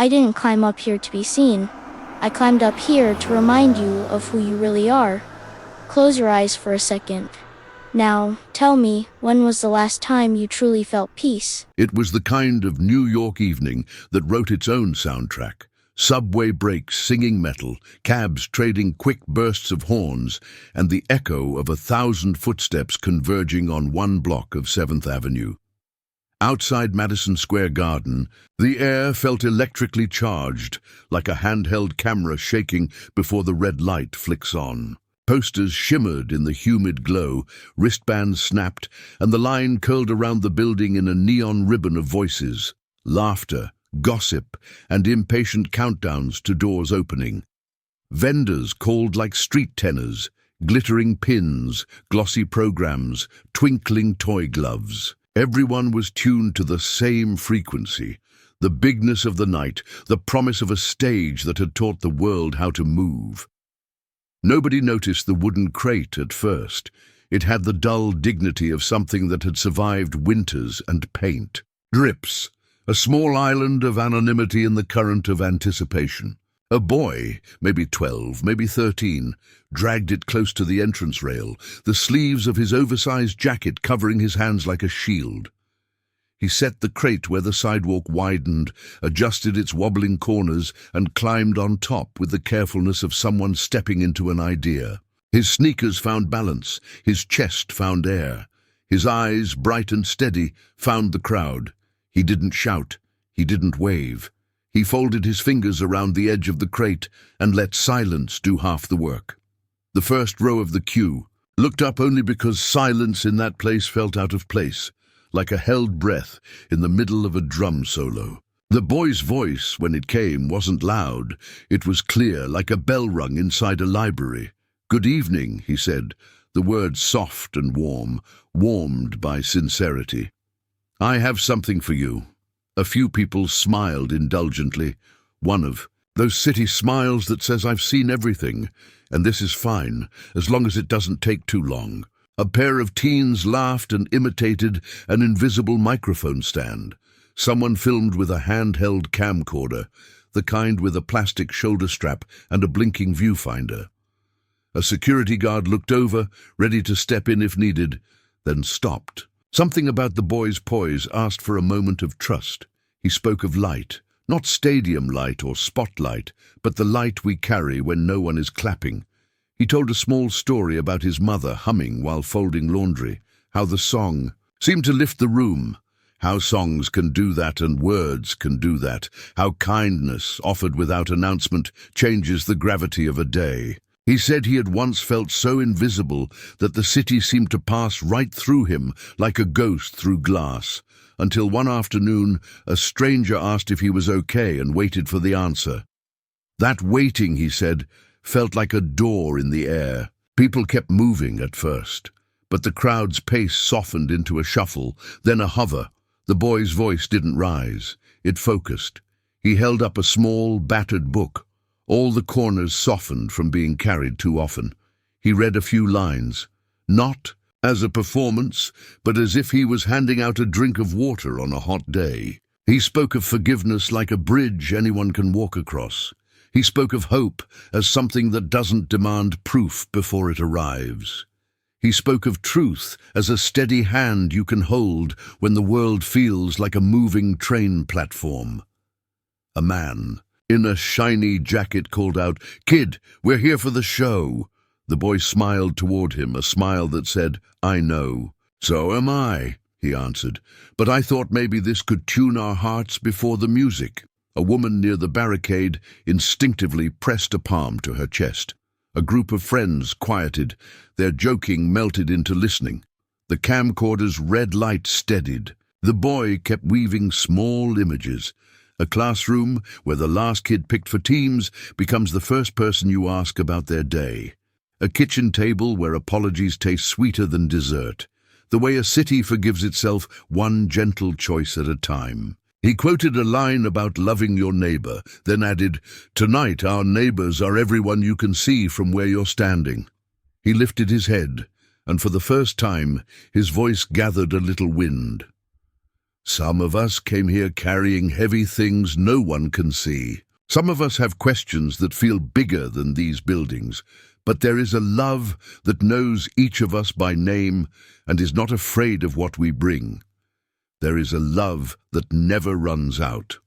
I didn't climb up here to be seen. I climbed up here to remind you of who you really are. Close your eyes for a second. Now, tell me, when was the last time you truly felt peace? It was the kind of New York evening that wrote its own soundtrack. Subway brakes singing metal, cabs trading quick bursts of horns, and the echo of 1,000 footsteps converging on one block of 7th Avenue. Outside Madison Square Garden, the air felt electrically charged, like a handheld camera shaking before the red light flicks on. Posters shimmered in the humid glow, wristbands snapped, and the line curled around the building in a neon ribbon of voices, laughter, gossip, and impatient countdowns to doors opening. Vendors called like street tenors, glittering pins, glossy programs, twinkling toy gloves. Everyone was tuned to the same frequency, the bigness of the night, the promise of a stage that had taught the world how to move. Nobody noticed the wooden crate at first. It had the dull dignity of something that had survived winters and paint. Drips, a small island of anonymity in the current of anticipation. A boy, maybe 12, maybe 13, dragged it close to the entrance rail, the sleeves of his oversized jacket covering his hands like a shield. He set the crate where the sidewalk widened, adjusted its wobbling corners, and climbed on top with the carefulness of someone stepping into an idea. His sneakers found balance, his chest found air. His eyes, bright and steady, found the crowd. He didn't shout, he didn't wave. He folded his fingers around the edge of the crate and let silence do half the work. The first row of the queue looked up only because silence in that place felt out of place, like a held breath in the middle of a drum solo. The boy's voice, when it came, wasn't loud. It was clear, like a bell rung inside a library. "Good evening," he said, the words soft and warm, warmed by sincerity. "I have something for you." A few people smiled indulgently. One of those city smiles that says, "I've seen everything, and this is fine, as long as it doesn't take too long." A pair of teens laughed and imitated an invisible microphone stand. Someone filmed with a handheld camcorder, the kind with a plastic shoulder strap and a blinking viewfinder. A security guard looked over, ready to step in if needed, then stopped. Something about the boy's poise asked for a moment of trust. He spoke of light, not stadium light or spotlight, but the light we carry when no one is clapping. He told a small story about his mother humming while folding laundry, how the song seemed to lift the room, how songs can do that and words can do that, how kindness, offered without announcement, changes the gravity of a day. He said he had once felt so invisible that the city seemed to pass right through him like a ghost through glass, until one afternoon a stranger asked if he was okay and waited for the answer. That waiting, he said, felt like a door in the air. People kept moving at first, but the crowd's pace softened into a shuffle, then a hover. The boy's voice didn't rise. It focused. He held up a small, battered book. All the corners softened from being carried too often. He read a few lines, not as a performance, but as if he was handing out a drink of water on a hot day. He spoke of forgiveness like a bridge anyone can walk across. He spoke of hope as something that doesn't demand proof before it arrives. He spoke of truth as a steady hand you can hold when the world feels like a moving train platform. A man in a shiny jacket called out, "Kid, we're here for the show." The boy smiled toward him, a smile that said, "I know." "So am I," he answered, "but I thought maybe this could tune our hearts before the music." A woman near the barricade instinctively pressed a palm to her chest. A group of friends quieted. Their joking melted into listening. The camcorder's red light steadied. The boy kept weaving small images. A classroom where the last kid picked for teams becomes the first person you ask about their day. A kitchen table where apologies taste sweeter than dessert. The way a city forgives itself one gentle choice at a time. He quoted a line about loving your neighbor, then added, "Tonight our neighbors are everyone you can see from where you're standing." He lifted his head, and for the first time his voice gathered a little wind. Some of us came here carrying heavy things no one can see. Some of us have questions that feel bigger than these buildings, but there is a love that knows each of us by name and is not afraid of what we bring. There is a love that never runs out.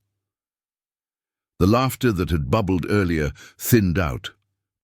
The laughter that had bubbled earlier thinned out,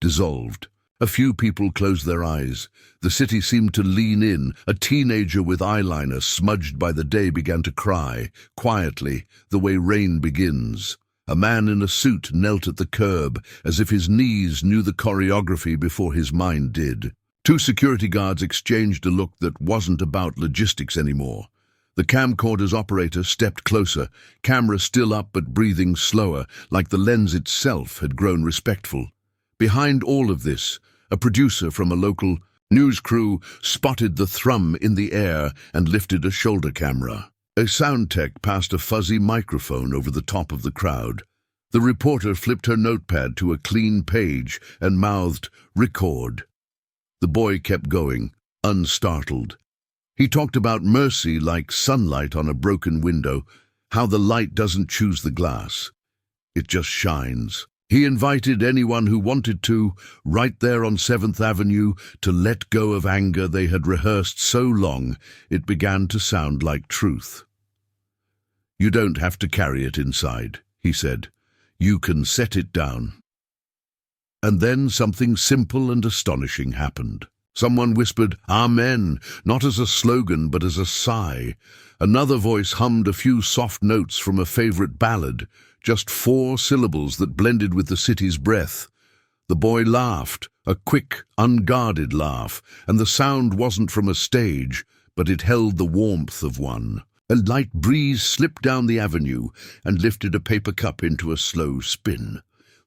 dissolved. A few people closed their eyes. The city seemed to lean in. A teenager with eyeliner smudged by the day began to cry, quietly, the way rain begins. A man in a suit knelt at the curb, as if his knees knew the choreography before his mind did. Two security guards exchanged a look that wasn't about logistics anymore. The camcorder's operator stepped closer, camera still up but breathing slower, like the lens itself had grown respectful. Behind all of this, a producer from a local news crew spotted the thrum in the air and lifted a shoulder camera. A sound tech passed a fuzzy microphone over the top of the crowd. The reporter flipped her notepad to a clean page and mouthed, "Record." The boy kept going, unstartled. He talked about mercy like sunlight on a broken window, how the light doesn't choose the glass. It just shines. He invited anyone who wanted to, right there on 7th Avenue, to let go of anger they had rehearsed so long it began to sound like truth. "You don't have to carry it inside," he said. "You can set it down." And then something simple and astonishing happened. Someone whispered, "Amen," not as a slogan but as a sigh. Another voice hummed a few soft notes from a favorite ballad, just 4 syllables that blended with the city's breath. The boy laughed, a quick, unguarded laugh, and the sound wasn't from a stage, but it held the warmth of one. A light breeze slipped down the avenue and lifted a paper cup into a slow spin.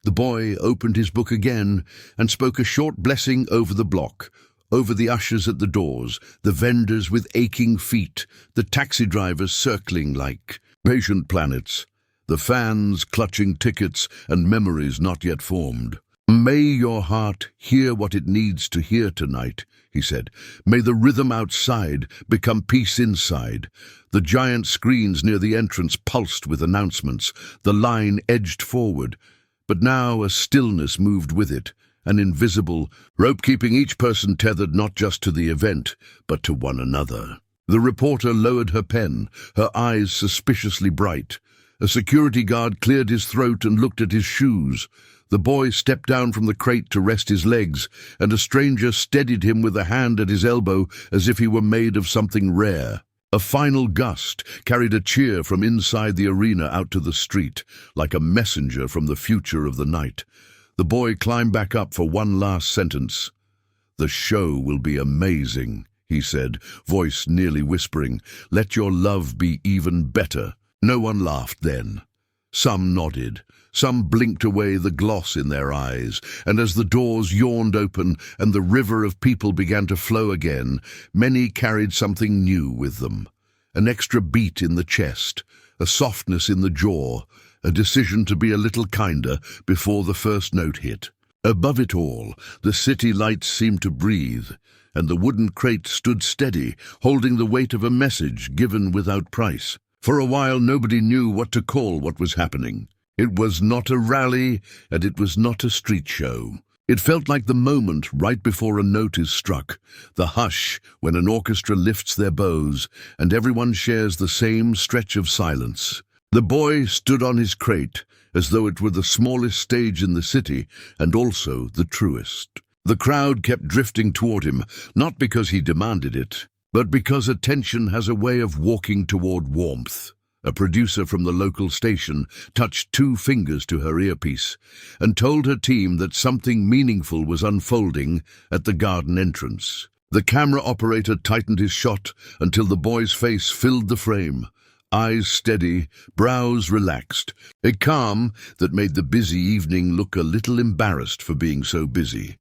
The boy opened his book again and spoke a short blessing over the block, over the ushers at the doors, the vendors with aching feet, the taxi drivers circling like patient planets, the fans clutching tickets and memories not yet formed. "May your heart hear what it needs to hear tonight," he said. "May the rhythm outside become peace inside." The giant screens near the entrance pulsed with announcements. The line edged forward, but now a stillness moved with it, an invisible rope keeping each person tethered not just to the event, but to one another. The reporter lowered her pen, her eyes suspiciously bright. A security guard cleared his throat and looked at his shoes. The boy stepped down from the crate to rest his legs, and a stranger steadied him with a hand at his elbow as if he were made of something rare. A final gust carried a cheer from inside the arena out to the street, like a messenger from the future of the night. The boy climbed back up for one last sentence. "The show will be amazing," he said, voice nearly whispering. "Let your love be even better." No one laughed then. Some nodded. Some blinked away the gloss in their eyes, and as the doors yawned open and the river of people began to flow again, many carried something new with them. An extra beat in the chest, a softness in the jaw, a decision to be a little kinder before the first note hit. Above it all, the city lights seemed to breathe, and the wooden crate stood steady, holding the weight of a message given without price. For a while nobody knew what to call what was happening. It was not a rally, and it was not a street show. It felt like the moment right before a note is struck, the hush when an orchestra lifts their bows, and everyone shares the same stretch of silence. The boy stood on his crate, as though it were the smallest stage in the city, and also the truest. The crowd kept drifting toward him, not because he demanded it, but because attention has a way of walking toward warmth. A producer from the local station touched 2 fingers to her earpiece and told her team that something meaningful was unfolding at the garden entrance. The camera operator tightened his shot until the boy's face filled the frame, eyes steady, brows relaxed, a calm that made the busy evening look a little embarrassed for being so busy.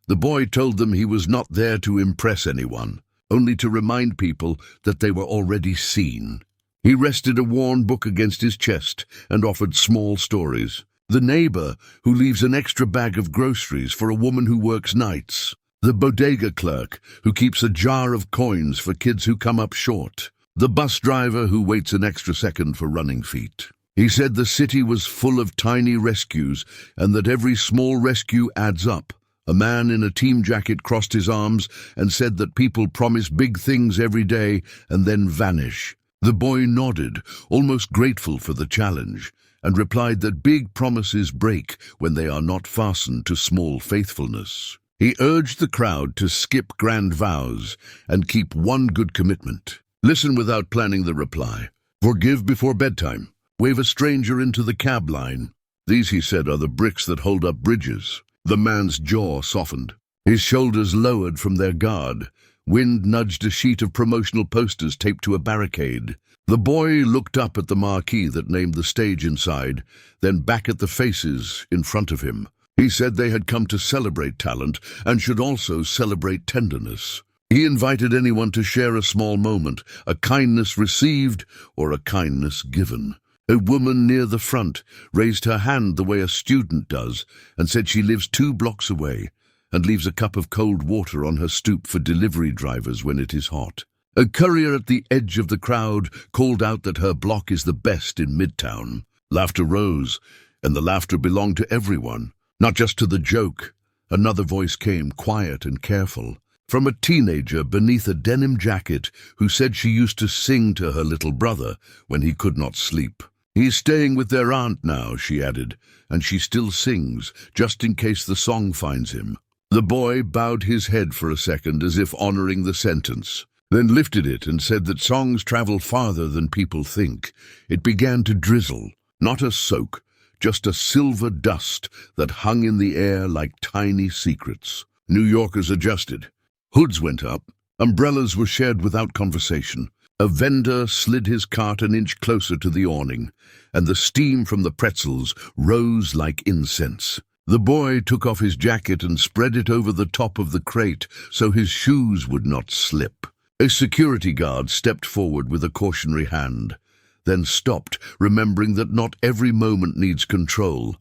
The boy told them he was not there to impress anyone, only to remind people that they were already seen. He rested a worn book against his chest and offered small stories. The neighbor who leaves an extra bag of groceries for a woman who works nights. The bodega clerk who keeps a jar of coins for kids who come up short. the bus driver who waits an extra second for running feet. He said the city was full of tiny rescues and that every small rescue adds up. A man in a team jacket crossed his arms and said that people promise big things every day and then vanish. The boy nodded, almost grateful for the challenge, and replied that big promises break when they are not fastened to small faithfulness. He urged the crowd to skip grand vows and keep one good commitment. Listen without planning the reply. Forgive before bedtime. Wave a stranger into the cab line. These, he said, are the bricks that hold up bridges. The man's jaw softened. His shoulders lowered from their guard. Wind nudged a sheet of promotional posters taped to a barricade. The boy looked up at the marquee that named the stage inside, then back at the faces in front of him. He said they had come to celebrate talent and should also celebrate tenderness. He invited anyone to share a small moment, a kindness received or a kindness given. A woman near the front raised her hand the way a student does and said she lives 2 blocks away and leaves a cup of cold water on her stoop for delivery drivers when it is hot. A courier at the edge of the crowd called out that her block is the best in Midtown. Laughter rose, and the laughter belonged to everyone, not just to the joke. Another voice came, quiet and careful, from a teenager beneath a denim jacket who said she used to sing to her little brother when he could not sleep. He's staying with their aunt now, she added, and she still sings, just in case the song finds him. The boy bowed his head for a second as if honoring the sentence, then lifted it and said that songs travel farther than people think. It began to drizzle, not a soak, just a silver dust that hung in the air like tiny secrets. New Yorkers adjusted. Hoods went up. Umbrellas were shared without conversation. A vendor slid his cart an inch closer to the awning, and the steam from the pretzels rose like incense. The boy took off his jacket and spread it over the top of the crate so his shoes would not slip. A security guard stepped forward with a cautionary hand, then stopped, remembering that not every moment needs control.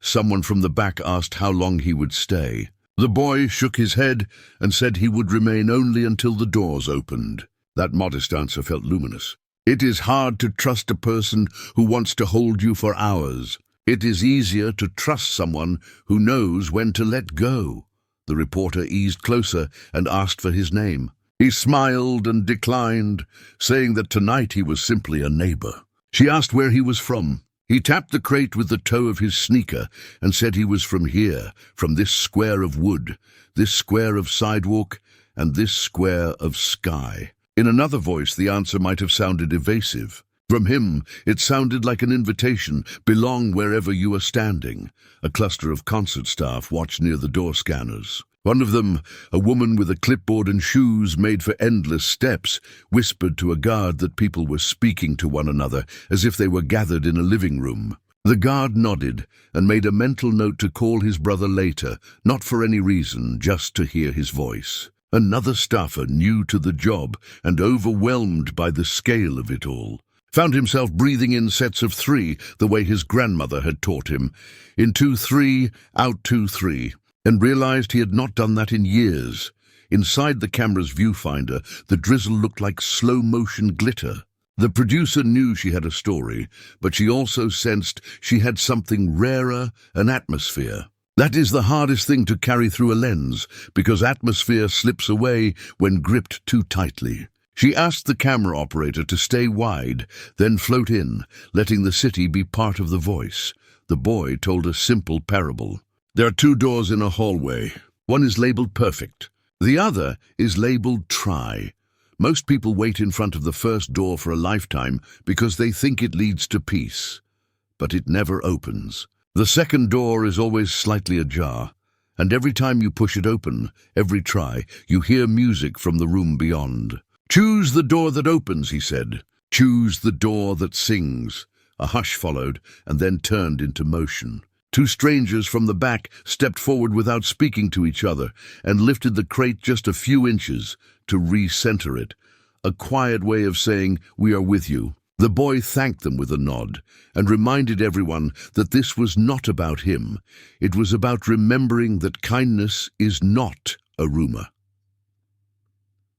Someone from the back asked how long he would stay. The boy shook his head and said he would remain only until the doors opened. That modest answer felt luminous. It is hard to trust a person who wants to hold you for hours. It is easier to trust someone who knows when to let go. The reporter eased closer and asked for his name. He smiled and declined, saying that tonight he was simply a neighbor. She asked where he was from. He tapped the crate with the toe of his sneaker and said he was from here, from this square of wood, this square of sidewalk, and this square of sky. In another voice, the answer might have sounded evasive. From him, it sounded like an invitation, belong wherever you are standing. A cluster of concert staff watched near the door scanners. One of them, a woman with a clipboard and shoes made for endless steps, whispered to a guard that people were speaking to one another as if they were gathered in a living room. The guard nodded and made a mental note to call his brother later, not for any reason, just to hear his voice. Another staffer, new to the job and overwhelmed by the scale of it all, found himself breathing in sets of 3 the way his grandmother had taught him. In 2-3, out 2-3. And realized he had not done that in years. Inside the camera's viewfinder, the drizzle looked like slow-motion glitter. The producer knew she had a story, but she also sensed she had something rarer, an atmosphere. That is the hardest thing to carry through a lens, because atmosphere slips away when gripped too tightly. She asked the camera operator to stay wide, then float in, letting the city be part of the voice. The boy told a simple parable. There are 2 doors in a hallway. One is labeled perfect. The other is labeled try. Most people wait in front of the first door for a lifetime because they think it leads to peace. But it never opens. The second door is always slightly ajar, and every time you push it open, every try, you hear music from the room beyond. Choose the door that opens, he said. Choose the door that sings. A hush followed and then turned into motion. 2 strangers from the back stepped forward without speaking to each other and lifted the crate just a few inches to re-center it. A quiet way of saying, "We are with you." The boy thanked them with a nod and reminded everyone that this was not about him. It was about remembering that kindness is not a rumor.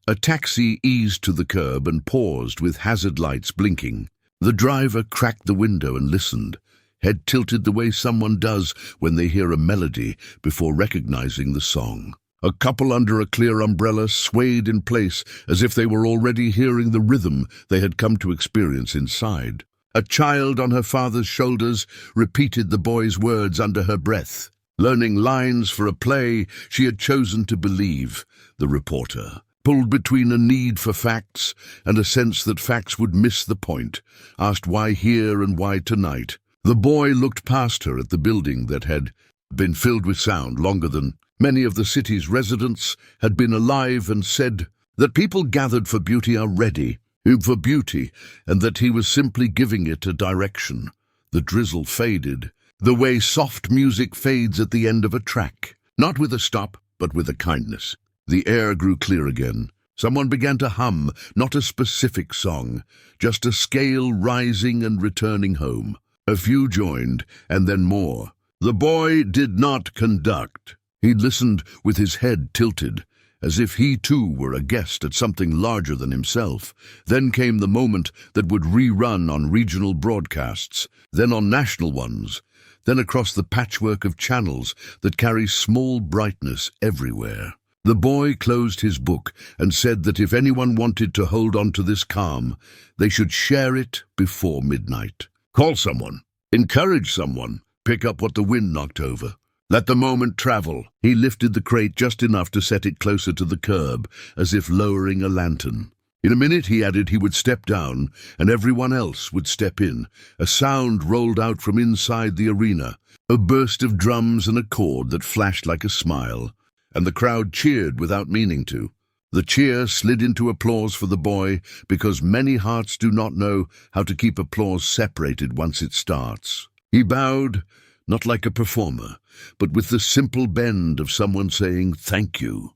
A taxi eased to the curb and paused with hazard lights blinking. The driver cracked the window and listened, head tilted the way someone does when they hear a melody before recognizing the song. A couple under a clear umbrella swayed in place as if they were already hearing the rhythm they had come to experience inside. A child on her father's shoulders repeated the boy's words under her breath, learning lines for a play she had chosen to believe. The reporter, pulled between a need for facts and a sense that facts would miss the point, asked why here and why tonight. The boy looked past her at the building that had been filled with sound longer than many of the city's residents had been alive, and said that people gathered for beauty are ready for beauty, and that he was simply giving it a direction. The drizzle faded, the way soft music fades at the end of a track, not with a stop, but with a kindness. The air grew clear again. Someone began to hum, not a specific song, just a scale rising and returning home. A few joined, and then more. The boy did not conduct. He listened with his head tilted, as if he too were a guest at something larger than himself. Then came the moment that would rerun on regional broadcasts, then on national ones, then across the patchwork of channels that carry small brightness everywhere. The boy closed his book and said that if anyone wanted to hold on to this calm, they should share it before midnight. Call someone, encourage someone, pick up what the wind knocked over. Let the moment travel. He lifted the crate just enough to set it closer to the curb, as if lowering a lantern. In a minute, he added, he would step down, and everyone else would step in. A sound rolled out from inside the arena, a burst of drums and a chord that flashed like a smile, and the crowd cheered without meaning to. The cheer slid into applause for the boy, because many hearts do not know how to keep applause separated once it starts. He bowed, not like a performer, but with the simple bend of someone saying thank you.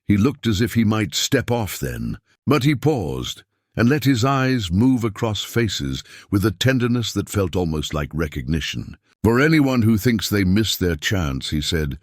He looked as if he might step off then, but he paused and let his eyes move across faces with a tenderness that felt almost like recognition. For anyone who thinks they missed their chance, he said,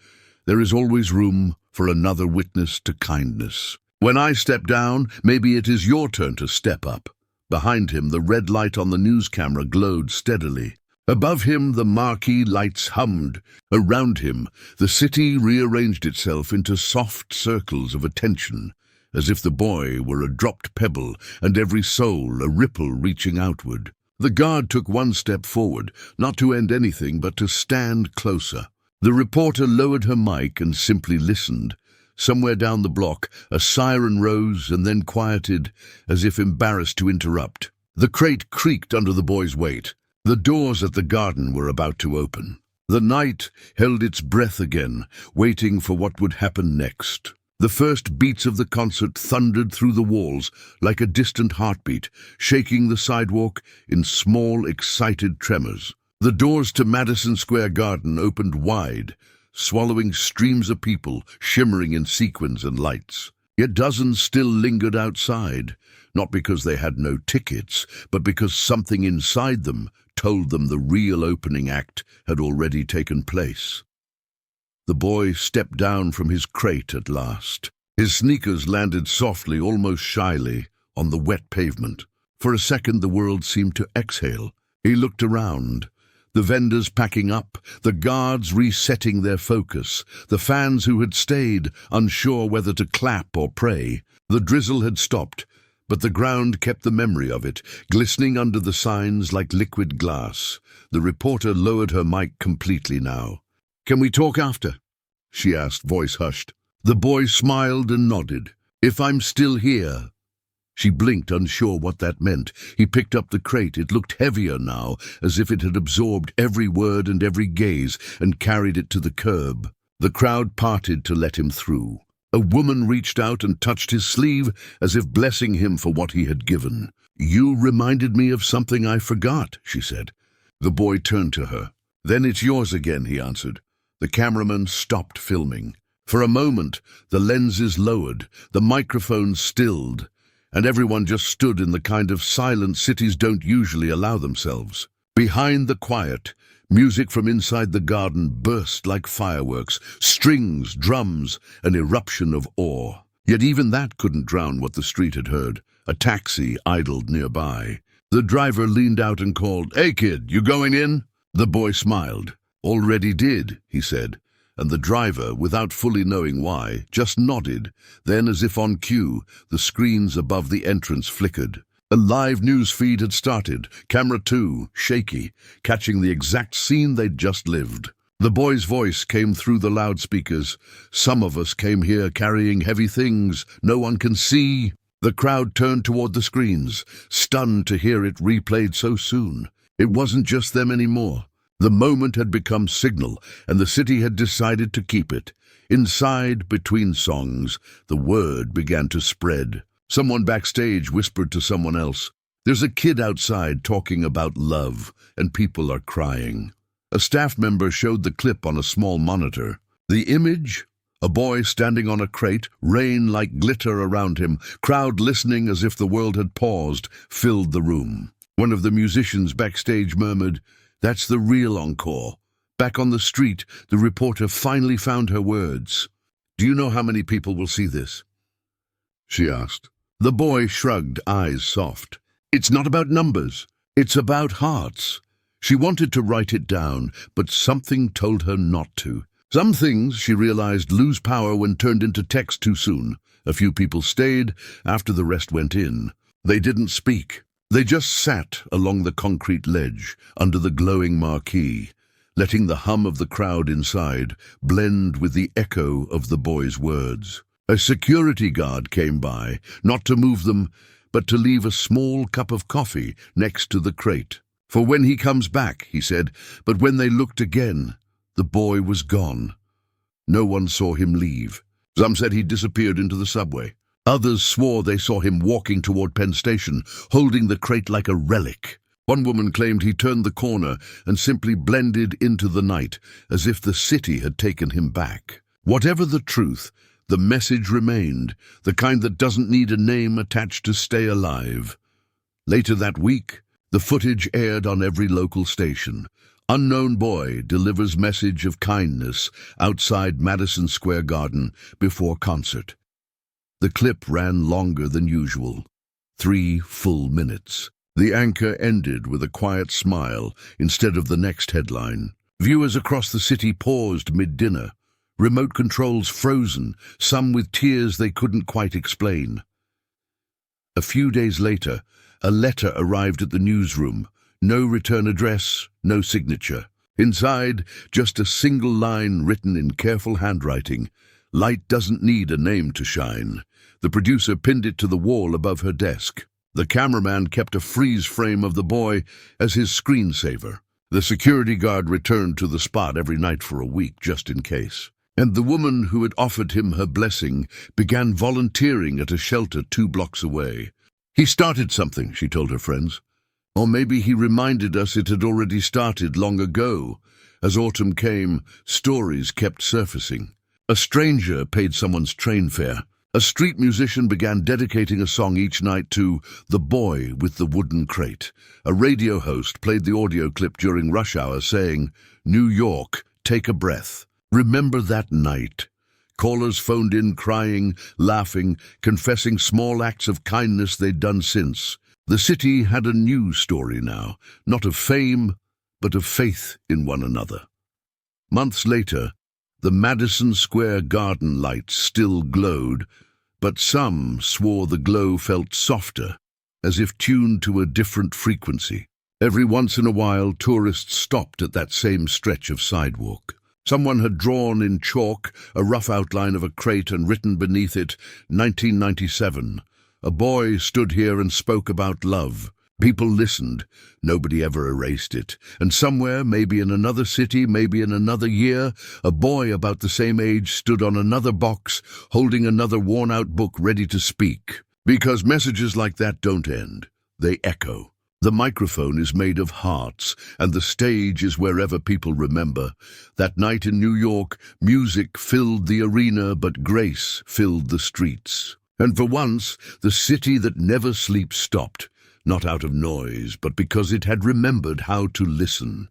there is always room for another witness to kindness. When I step down, maybe it is your turn to step up. Behind him, the red light on the news camera glowed steadily. Above him, the marquee lights hummed. Around him, the city rearranged itself into soft circles of attention, as if the boy were a dropped pebble and every soul a ripple reaching outward. The guard took one step forward, not to end anything, but to stand closer. The reporter lowered her mic and simply listened. Somewhere down the block, a siren rose and then quieted, as if embarrassed to interrupt. The crate creaked under the boy's weight. The doors at the garden were about to open. The night held its breath again, waiting for what would happen next. The first beats of the concert thundered through the walls like a distant heartbeat, shaking the sidewalk in small, excited tremors. The doors to Madison Square Garden opened wide, swallowing streams of people shimmering in sequins and lights. Yet dozens still lingered outside, not because they had no tickets, but because something inside them told them the real opening act had already taken place. The boy stepped down from his crate at last. His sneakers landed softly, almost shyly, on the wet pavement. For a second the world seemed to exhale. He looked around. The vendors packing up, the guards resetting their focus, the fans who had stayed, unsure whether to clap or pray. The drizzle had stopped, but the ground kept the memory of it, glistening under the signs like liquid glass. The reporter lowered her mic completely now. "Can we talk after?" she asked, voice hushed. The boy smiled and nodded. "If I'm still here." She blinked, unsure what that meant. He picked up the crate. It looked heavier now, as if it had absorbed every word and every gaze and carried it to the curb. The crowd parted to let him through. A woman reached out and touched his sleeve, as if blessing him for what he had given. "You reminded me of something I forgot," she said. The boy turned to her. "Then it's yours again," he answered. The cameraman stopped filming. For a moment, the lenses lowered, the microphone stilled, and everyone just stood in the kind of silence cities don't usually allow themselves. Behind the quiet, music from inside the garden burst like fireworks, strings, drums, an eruption of awe. Yet even that couldn't drown what the street had heard. A taxi idled nearby. The driver leaned out and called, "Hey kid, you going in?" The boy smiled. "Already did," he said, and the driver, without fully knowing why, just nodded. Then, as if on cue, the screens above the entrance flickered. A live news feed had started, camera 2, shaky, catching the exact scene they'd just lived. The boy's voice came through the loudspeakers. "Some of us came here carrying heavy things no one can see." The crowd turned toward the screens, stunned to hear it replayed so soon. It wasn't just them anymore. The moment had become signal, and the city had decided to keep it. Inside, between songs, the word began to spread. Someone backstage whispered to someone else, "There's a kid outside talking about love, and people are crying." A staff member showed the clip on a small monitor. The image? A boy standing on a crate, rain like glitter around him, crowd listening as if the world had paused, filled the room. One of the musicians backstage murmured, "That's the real encore." Back on the street, the reporter finally found her words. "Do you know how many people will see this?" she asked. The boy shrugged, eyes soft. "It's not about numbers. It's about hearts." She wanted to write it down, but something told her not to. Some things, she realized, lose power when turned into text too soon. A few people stayed after the rest went in. They didn't speak. They just sat along the concrete ledge, under the glowing marquee, letting the hum of the crowd inside blend with the echo of the boy's words. A security guard came by, not to move them, but to leave a small cup of coffee next to the crate. "For when he comes back," he said, but when they looked again, the boy was gone. No one saw him leave. Some said he disappeared into the subway. Others swore they saw him walking toward Penn Station, holding the crate like a relic. One woman claimed he turned the corner and simply blended into the night, as if the city had taken him back. Whatever the truth, the message remained, the kind that doesn't need a name attached to stay alive. Later that week, the footage aired on every local station. Unknown boy delivers message of kindness outside Madison Square Garden before concert. The clip ran longer than usual, 3 full minutes. The anchor ended with a quiet smile instead of the next headline. Viewers across the city paused mid-dinner, remote controls frozen, some with tears they couldn't quite explain. A few days later, a letter arrived at the newsroom. No return address, no signature. Inside, just a single line written in careful handwriting. "Light doesn't need a name to shine." The producer pinned it to the wall above her desk. The cameraman kept a freeze frame of the boy as his screensaver. The security guard returned to the spot every night for a week, just in case. And the woman who had offered him her blessing began volunteering at a shelter 2 blocks away. "He started something," she told her friends. Or maybe he reminded us it had already started long ago. As autumn came, stories kept surfacing. A stranger paid someone's train fare. A street musician began dedicating a song each night to "The Boy with the Wooden Crate." A radio host played the audio clip during rush hour saying, "New York, take a breath. Remember that night." Callers phoned in crying, laughing, confessing small acts of kindness they'd done since. The city had a new story now, not of fame, but of faith in one another. Months later, the Madison Square Garden lights still glowed, but some swore the glow felt softer, as if tuned to a different frequency. Every once in a while, tourists stopped at that same stretch of sidewalk. Someone had drawn in chalk a rough outline of a crate and written beneath it, 1997. A boy stood here and spoke about love. People listened. Nobody ever erased it. And somewhere, maybe in another city, maybe in another year, a boy about the same age stood on another box, holding another worn-out book ready to speak. Because messages like that don't end. They echo. The microphone is made of hearts, and the stage is wherever people remember. That night in New York, music filled the arena, but grace filled the streets. And for once, the city that never sleeps stopped, not out of noise, but because it had remembered how to listen.